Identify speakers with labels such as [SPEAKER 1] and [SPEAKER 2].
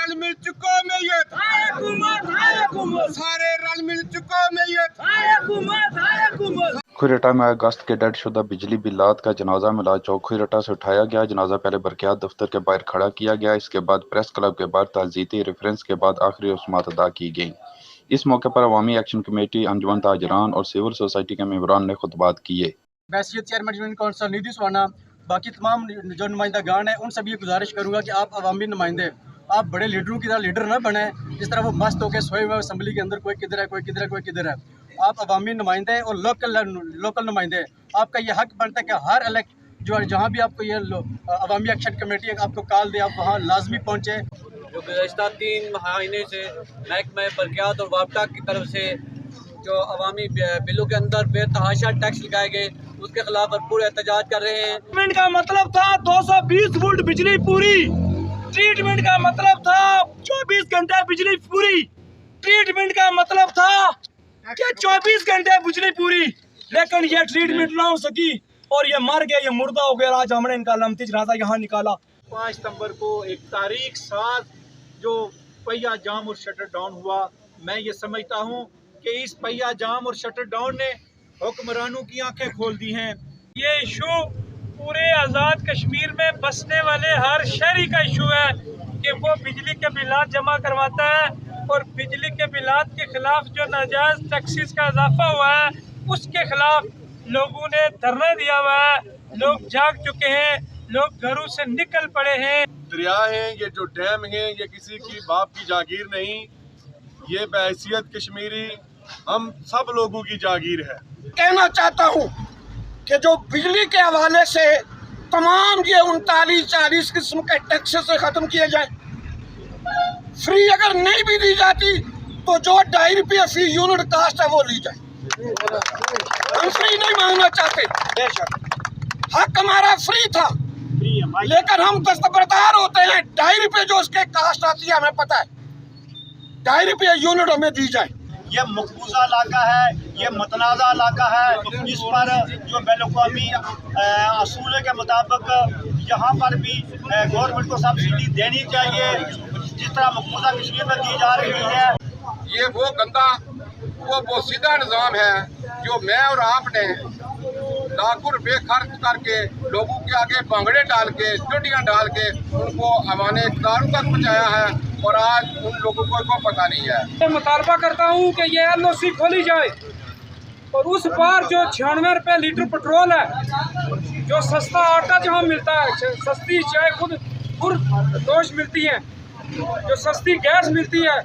[SPEAKER 1] रल मिल चुको मैयत, सारे रल मिल चुको मैयत।
[SPEAKER 2] खुरटा में अगस्त के डेड शुदा बिजली बिलात का जनाजा मिला चौक खुरटा से उठाया गया। जनाजा पहले बरकियात दफ्तर के बाहर खड़ा किया गया, इसके बाद प्रेस क्लब के बाहर ताज़ीती रेफरेंस के बाद आखिरी रस्मात अदा की गई। इस मौके पर अवामी एक्शन कमेटी, अंजुमन ताजरान और सिविल सोसाइटी के मेंबरान ने खुतबात किए।
[SPEAKER 3] बैसियत चेयरमैन काउंसिल निधि स्वाना, बाकी तमाम जो नुमाइंदागान हैं, उन सभी की गुजारिश करूँगा कि आप अवामी नुमाइंदे, आप बड़े लीडरों की तरह लीडर न बने, जिस तरह वो मस्त होकर सोए हुए असम्बली के अंदर, कोई किधर है, कोई किधर है, कोई किधर है। आप अवामी नुमाइंदे और लोकल नुमाइंदे, आपका ये हक बनता है कि हर इलेक्ट जो जहाँ भी आपको ये अवामी एक्शन कमेटी आपको कॉल दे, आप वहाँ लाजमी पहुँचे।
[SPEAKER 4] जो गुज़श्ता 3 महीने से महकमा बरक़ियात और वापटा की तरफ से जो अवामी बिलों के अंदर बेतहाशा टैक्स लगाए गए, उसके खिलाफ भरपूर एहतजाज कर रहे हैं।
[SPEAKER 5] ट्रीटमेंट का मतलब था 220 वोल्ट बिजली पूरी, ट्रीटमेंट का मतलब था 24 घंटे बिजली पूरी, ट्रीटमेंट का मतलब था कि 24 घंटे बिजली पूरी, लेकिन ये ट्रीटमेंट ना हो सकी और ये मर गया, ये मुर्दा हो गया। आज हमने इनका लमती जनाजा यहाँ निकाला।
[SPEAKER 6] 5 सितंबर को एक तारीख साथ जो पहिया जाम और शटर डाउन हुआ, मैं ये समझता हूँ कि इस पहिया जाम और शटर डाउन ने हुक्मरानों की आंखें खोल दी हैं।
[SPEAKER 5] ये इशू पूरे आज़ाद कश्मीर में बसने वाले हर शहरी का इशू है कि वो बिजली के बिलात जमा करवाता है और बिजली के बिलात के खिलाफ जो नाजायज टैक्सेस का इजाफा हुआ है उसके खिलाफ लोगों ने धरना दिया हुआ है। लोग जाग चुके हैं, लोग घरों से निकल पड़े हैं।
[SPEAKER 7] दरिया है, ये जो डैम है, ये किसी की बाप की जागीर नहीं, ये बहैसियत कश्मीरी हम सब लोगों की जागीर है।
[SPEAKER 8] कहना चाहता हूँ कि जो बिजली के हवाले से तमाम ये 39-40 किस्म के टैक्स से ख़त्म किए जाए। फ्री अगर नहीं भी दी जाती तो जो 2.5 रुपये फी यूनिट कास्ट है वो ली जाए। हम फ्री नहीं मांगना चाहते, बेशक हक हमारा फ्री था, लेकिन हम दस्तबरदार होते हैं। 2.5 रुपये जो उसके कास्ट आती है हमें पता है, 2.5 रुपये यूनिट हमें दी जाए।
[SPEAKER 6] ये मकबूजा इलाका है, ये मतनाज़ा इलाका है, इस पर जो बैनुल-अक़वामी असूलों के मुताबिक यहाँ पर भी गवर्नमेंट को सब्सिडी देनी चाहिए, जिस तरह मकबूजा कश्मीर में दी जा रही है।
[SPEAKER 1] ये वो गंदा, वो सीधा निज़ाम है जो मैं और आपने लाखों रुपये खर्च करके लोगों के आगे बांगड़े डाल के, चोटियाँ डाल के उनको हमारे इक़्तिदार तक पहुँचाया है, और आज उन लोगों को पता नहीं है।
[SPEAKER 5] मैं मुतालबा करता हूँ कि ये LOC खोली जाए और उस पार जो 96 रुपये लीटर पेट्रोल है, जो सस्ता आटा जहाँ मिलता है, सस्ती चाय खुद दोष मिलती है, जो सस्ती गैस मिलती है,